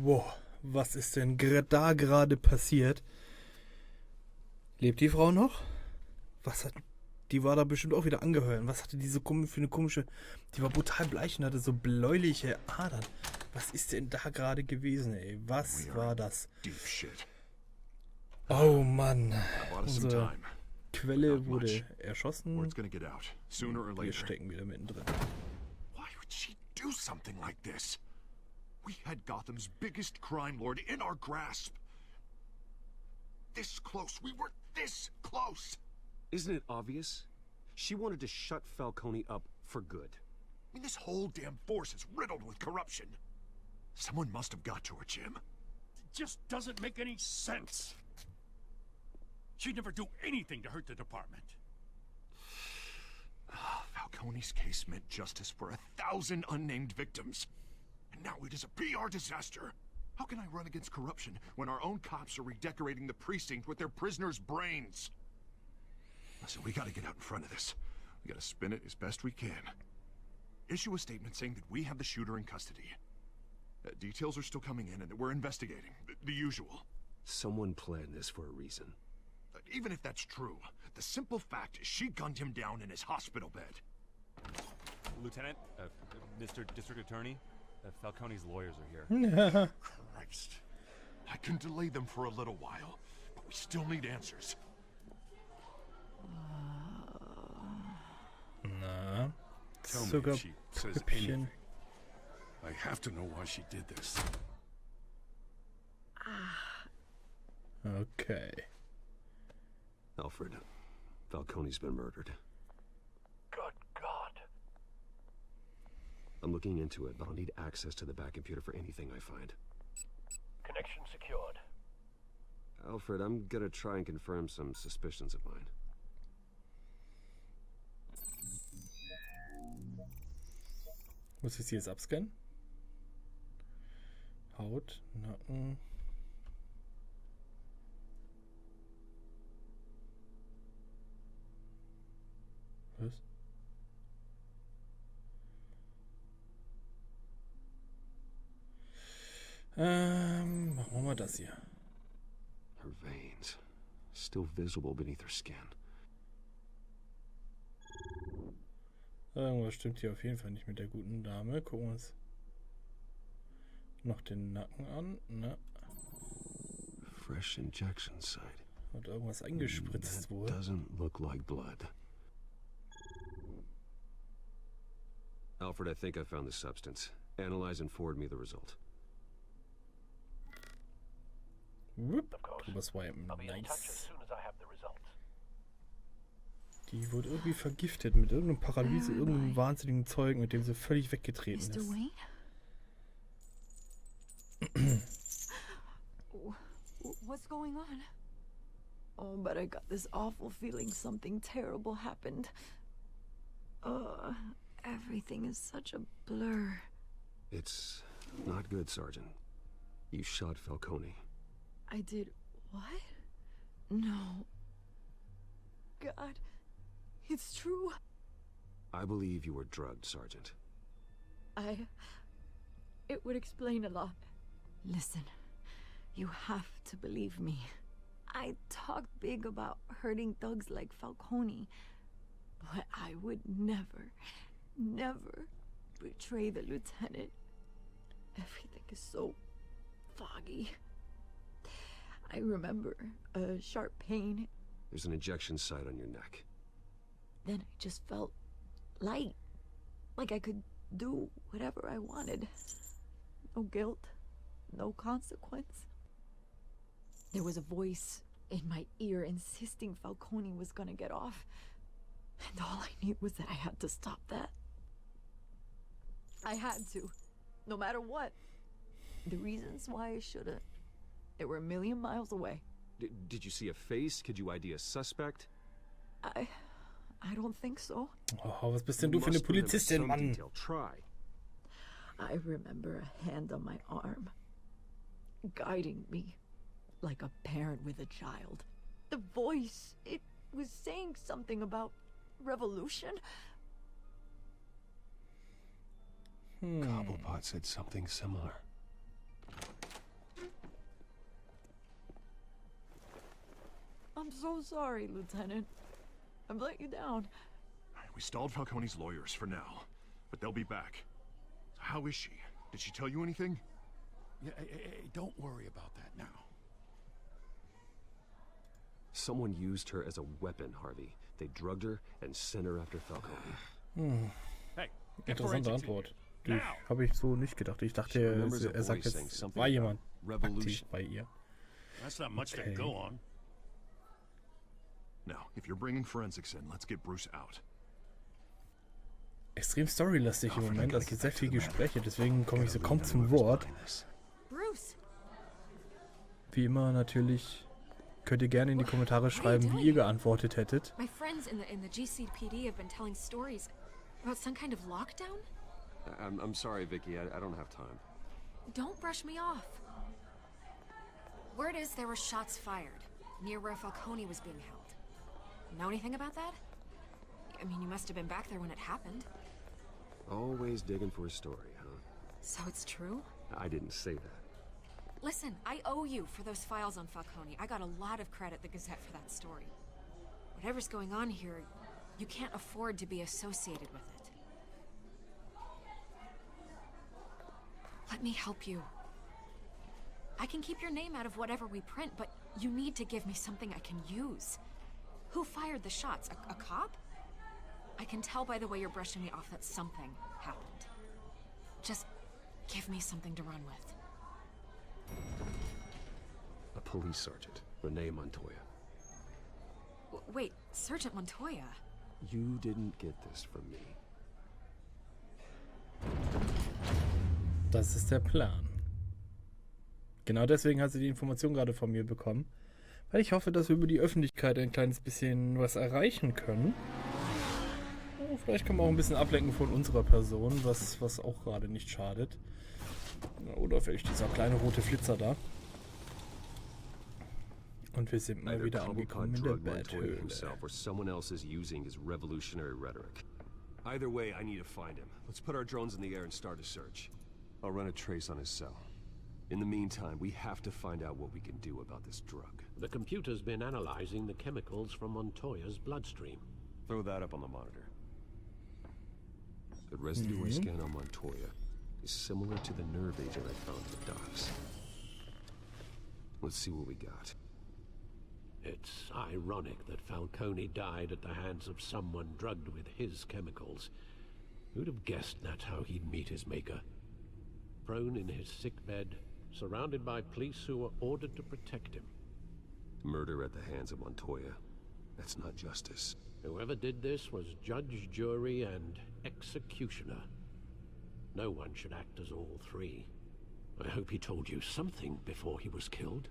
Wow, was ist denn da gerade passiert? Lebt die Frau noch? Was hat... Die war da bestimmt auch wieder angeheuert. Was hatte diese für eine komische... Die war brutal bleich und hatte so bläuliche Adern. Was ist denn da gerade gewesen, ey? Was war das? Oh Mann. Unsere Quelle wurde erschossen. Wir stecken wieder mittendrin. Why would she do something like this? We had Gotham's biggest crime lord in our grasp. This close. We were this close. Isn't it obvious? She wanted to shut Falcone up for good. I mean, this whole damn force is riddled with corruption. Someone must have got to her, Jim. It just doesn't make any sense. She'd never do anything to hurt the department. Falcone's case meant justice for 1,000 unnamed victims. And now it is a PR disaster. How can I run against corruption when our own cops are redecorating the precinct with their prisoners' brains? Listen, we gotta get out in front of this. We gotta spin it as best we can. Issue a statement saying that we have the shooter in custody. Details are still coming in and that we're investigating. The usual. Someone planned this for a reason. Even if that's true, the simple fact is she gunned him down in his hospital bed. Lieutenant, Mr. District Attorney, Falcone's lawyers are here. Christ. I can delay them for a little while, but we still need answers. Na, Tell me sogar if she says Püppchen. anything. I have to know why she did this. Okay. Alfred, Falcone's been murdered. Good God. I'm looking into it, but I'll need access to the back computer for anything I find. Connection secured. Alfred, I'm gonna try and confirm some suspicions of mine. Muss ich sie jetzt abscannen? Haut, Nacken. Was? Machen wir mal das hier. Her veins, still visible beneath her skin. Irgendwas stimmt hier auf jeden Fall nicht mit der guten Dame. Gucken wir uns noch den Nacken an. Na, Fresh injection site. hat irgendwas eingespritzt wohl. Doesn't look like blood. Alfred, I think I found the substance. Analyze and forward me the result. Whoop. Of course. Was war ja I'll be in touch as nice. soon as I have the results. Die wurde irgendwie vergiftet mit irgendeinem Paralyse, irgendeinem wahnsinnigen Zeug, mit dem sie völlig weggetreten Mr. ist. Wayne? What's going on? Oh, but I got this awful feeling something terrible happened. Everything is such a blur. It's not good, Sergeant. You shot Falcone. I did what? No. God, it's true. I believe you were drugged, Sergeant. It would explain a lot. Listen, you have to believe me. I talked big about hurting thugs like Falcone, but I would never betray the lieutenant. Everything is so foggy. I remember a sharp pain. There's an injection site on your neck. Then I just felt light. Like I could do whatever I wanted. No guilt, no consequence. There was a voice in my ear insisting Falcone was gonna get off. And all I knew was that I had to stop that. I had to, no matter what. The reasons why I should've, they were a million miles away. Did you see a face? Could you ID a suspect? I don't think so. Oh, was bist denn du für eine Polizistin, Mann? Try. I remember a hand on my arm, guiding me like a parent with a child. The voice, it was saying something about revolution. Cobblepot said something similar. I'm so sorry, Lieutenant. I've let you down. We stalled Falcone's lawyers for now, but they'll be back. How is she? Did she tell you anything? Yeah, hey, don't worry about that now. Someone used her as a weapon, Harvey. They drugged her and sent her after Falcone. Hey, Interessante Antwort. Die Now. habe ich so nicht gedacht. Ich dachte, er sagt voice saying jetzt, something war jemand about aktiv revolution. bei ihr. That's not much Okay. to go on. Now, if you're bringing forensics in, let's get Bruce out. Extrem storylastig im Moment, also sehr viel Gespräche, deswegen komme ich so kaum zum Wort. Bruce, Wie immer natürlich könnt ihr gerne in die Kommentare schreiben, wie ihr geantwortet hättet. my friends in the GCPD have been telling stories about some kind of lockdown. I'm sorry, Vicky. I don't have time. Don't brush me off. Word is there were shots fired near where Falcone was being held. Know anything about that? I mean, you must have been back there when it happened. Always digging for a story, huh? So it's true? I didn't say that. Listen, I owe you for those files on Falcone. I got a lot of credit at the Gazette for that story. Whatever's going on here, you can't afford to be associated with it. Let me help you. I can keep your name out of whatever we print, but you need to give me something I can use. Who fired the shots? A cop? I can tell by the way you're brushing me off that something happened. Just give me something to run with. A police sergeant, Renee Montoya. Wait, Sergeant Montoya? You didn't get this from me. Das ist der Plan. Genau deswegen hat sie die Information gerade von mir bekommen. Weil ich hoffe, dass wir über die Öffentlichkeit ein kleines bisschen was erreichen können. Oh, vielleicht kann man auch ein bisschen ablenken von unserer Person, was auch gerade nicht schadet. Oder vielleicht dieser kleine rote Flitzer da. Und wir sind mal Either wieder Cobblepot angekommen in der drugged Montoya Betthöhle. himself, or someone else is using his revolutionary rhetoric. Either way, I need to find him. Let's put our drones in the air and start a search. I'll run a trace on his cell. In the meantime, we have to find out what we can do about this drug. The computer's been analyzing the chemicals from Montoya's bloodstream. Throw that up on the monitor. The residue I scan on Montoya is similar to the nerve agent I found in the docks. Let's see what we got. It's ironic that Falcone died at the hands of someone drugged with his chemicals. Who'd have guessed that's how he'd meet his maker? Prone in his sickbed, surrounded by police who were ordered to protect him. Murder at the hands of Montoya. That's not justice. Whoever did this was judge, jury, and executioner. No one should act as all three. I hope he told you something before he was killed.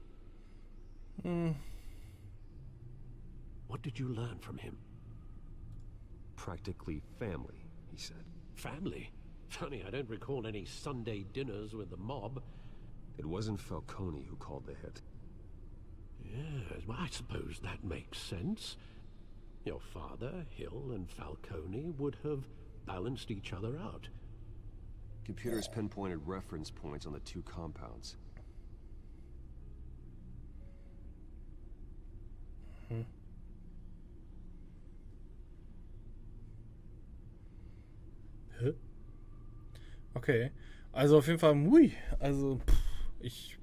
What did you learn from him? Practically family, he said. Family? Funny, I don't recall any Sunday dinners with the mob. It wasn't Falcone who called the hit. Yes, well, I suppose that makes sense. Your father, Hill, and Falcone would have balanced each other out. Computers pinpointed reference points on the two compounds. Hä? Okay. Also auf jeden Fall, also ich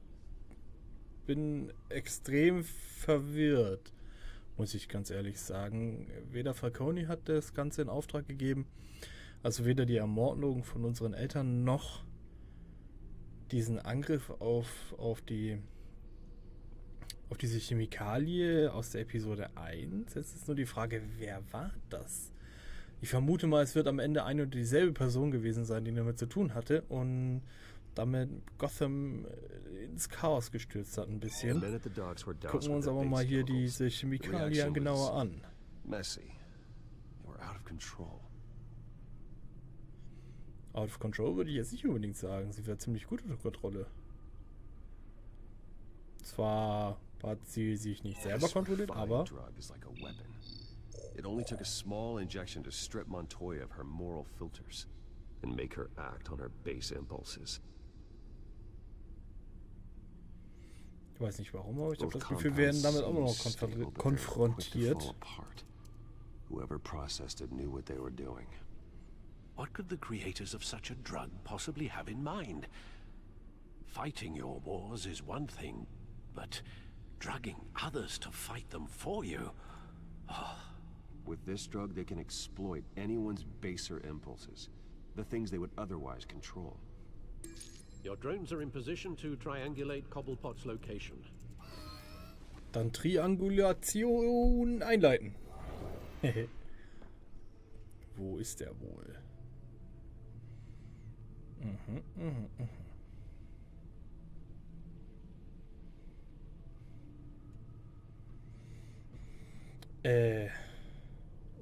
bin extrem verwirrt, muss ich ganz ehrlich sagen. Weder Falcone hat das Ganze in Auftrag gegeben, also weder die Ermordung von unseren Eltern noch diesen Angriff auf diese Chemikalie aus der Episode 1. Jetzt ist nur die Frage, wer war das? Ich vermute mal, es wird am Ende eine und dieselbe Person gewesen sein, die damit zu tun hatte und damit Gotham ins Chaos gestürzt hat ein bisschen. Gucken wir uns aber mal hier diese Chemikalien genauer an. Messy. They were out of control. Out of control würde ich jetzt nicht unbedingt sagen. Sie wäre ziemlich gut unter Kontrolle. Zwar hat sie sich nicht selber kontrolliert, aber It only took a small injection to strip Montoya of her moral filters and make her act on her base impulses. Ich weiß nicht warum, aber ich habe das Gefühl, wir werden damit auch noch konfrontiert. Whoever processed it knew what they were doing. What could the creators of such a drug possibly have in mind? Fighting your wars is one thing, but drugging others to fight them for you? With this drug, they can exploit anyone's baser impulses, the things they would otherwise control. Your drones are in position to triangulate Cobblepot's location. Dann Triangulation einleiten. Wo ist der wohl?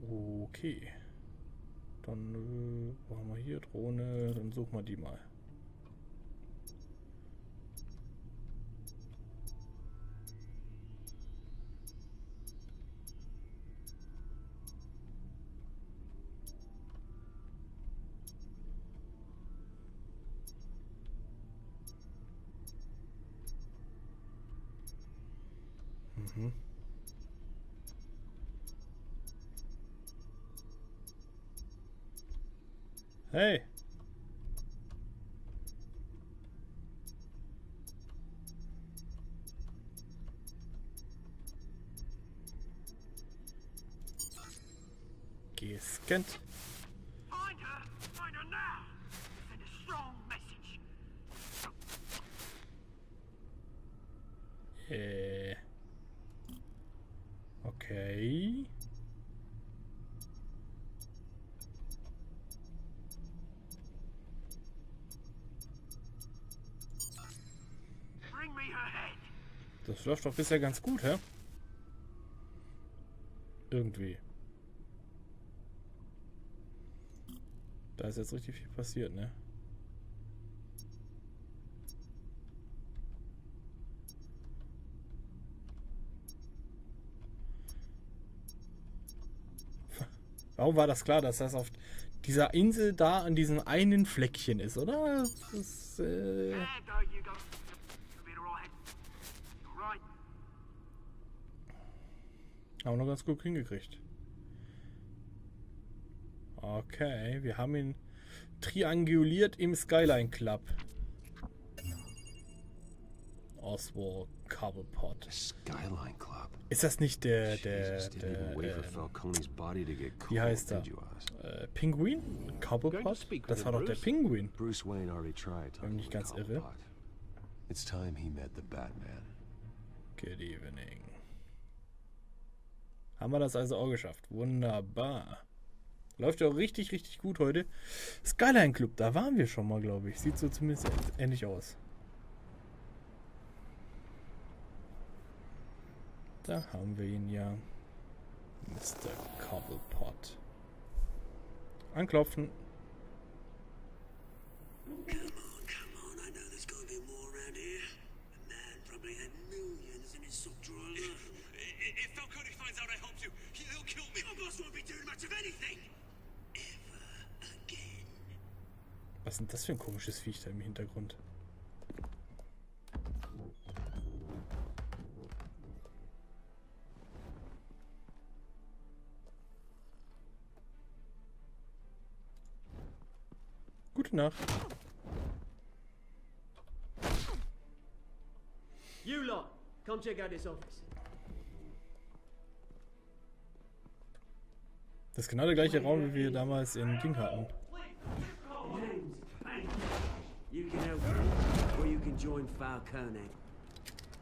Okay. Dann, wo haben wir hier? Drohne, dann suchen wir die mal. Hey! Gescannt. Find her! Find her now! Send a strong message. Okay. Bring me her head. Das läuft doch bisher ganz gut, hä? Irgendwie. Da ist jetzt richtig viel passiert, ne? Warum war das klar, dass das auf dieser Insel da an diesem einen Fleckchen ist, oder? Das, haben wir noch ganz gut hingekriegt. Okay, wir haben ihn trianguliert im Skyline Club. Oswald Cobblepot. Skyline Club. Ist das nicht der wie heißt er? Pinguin? Cobblepot? Das war doch der Pinguin. Bruce Wayne already tried. Bin ich ganz irre. It's time he met the Batman. Good evening. Haben wir das also auch geschafft. Wunderbar. Läuft ja auch richtig, richtig gut heute. Skyline Club, da waren wir schon mal, glaube ich. Sieht so zumindest ähnlich aus. Da haben wir ihn ja. Mr. Cobblepot. Anklopfen. Was ist denn das für ein komisches Viech da im Hintergrund? Gute Nacht. You lot, come check out this office. Das ist genau der gleiche Raum, wie wir damals in Ding hatten. You can help me, or you can join Falcone.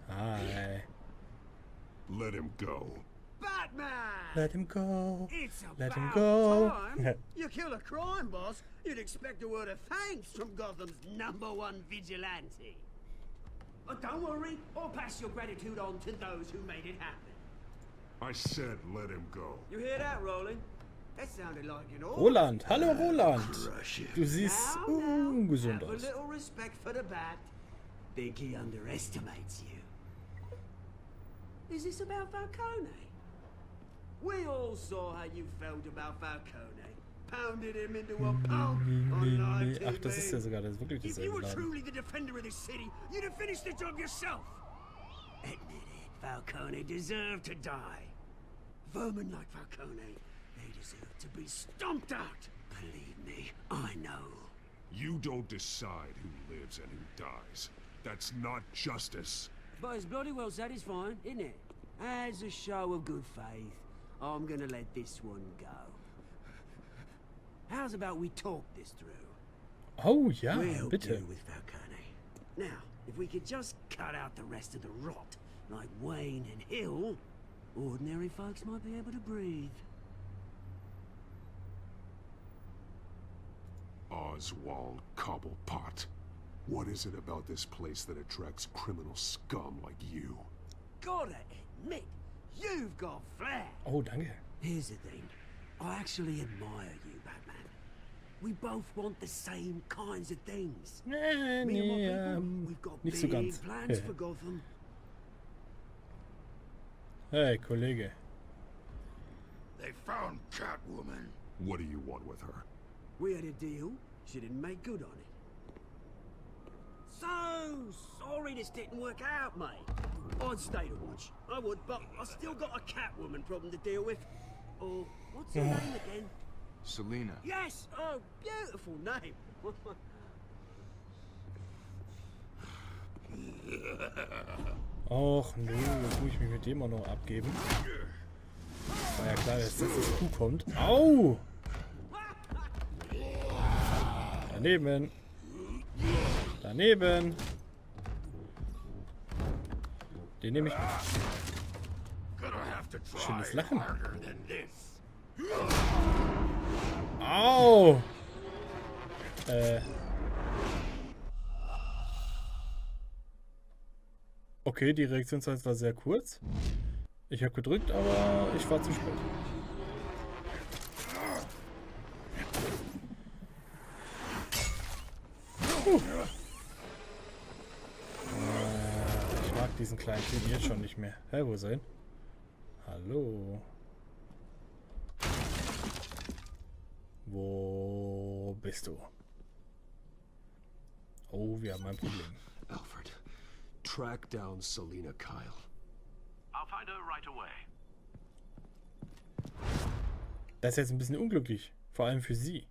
Hi. Let him go. Batman! Let him go. It's Let him about go. time. You kill a crime boss, you'd expect a word of thanks from Gotham's #1 vigilante. But don't worry, I'll pass your gratitude on to those who made it happen. I said let him go. You hear that, Roland? That sounded like an order. Roland, hallo Roland. Du siehst ungesund Have a aus. little respect for the bat. Think he underestimates you. Is this about Falcone? We all saw how you felt about Falcone. Pounded him into a pulp on live TV. Ach, das ist ja sogar das ist wirklich If you dasselbe were Laden. truly the defender of this city, you'd have finished the job yourself. Admit it, Falcone deserved to die. Vermin like Falcone, they deserve to be stomped out. Believe me, I know. You don't decide who lives and who dies. That's not justice. But it's bloody well satisfying, isn't it? As a show of good faith, I'm gonna let this one go. How's about we talk this through? Oh ja, We'll help bitte. you with Falcone. Now, if we could just cut out the rest of the rot, like Wayne and Hill, ordinary folks might be able to breathe. Oswald Cobblepot. What is it about this place that attracts criminal scum like you? Gotta admit, you've got flair. Oh, danke. Here's the thing. I actually admire you, Batman. We both want the same kinds of things. Me and my people, we've got nicht so big ganz. plans for Gotham. Hey, Kollege. They found Catwoman. What do you want with her? We had a deal. She didn't make good on it. So sorry this didn't work out, mate. I'd stay to watch. I would, but I still got a Catwoman problem to deal with. Oh, what's her name again? Selina. Yes! Oh, beautiful name. Och, nö, jetzt muss ich mich mit dem auch noch abgeben. War ja klar, dass das Kuh kommt. Au! Daneben. Daneben. Den nehme ich mit. Schönes Lachen. Au! Okay, die Reaktionszeit war sehr kurz. Ich habe gedrückt, aber ich war zu spät. Ich mag diesen kleinen Typen jetzt schon nicht mehr. Hä, wo ist er hin? Hallo? Wo bist du? Oh, wir haben ein Problem. Alfred, track down Selina Kyle. I'll find her right away. Das ist jetzt ein bisschen unglücklich. Vor allem für sie.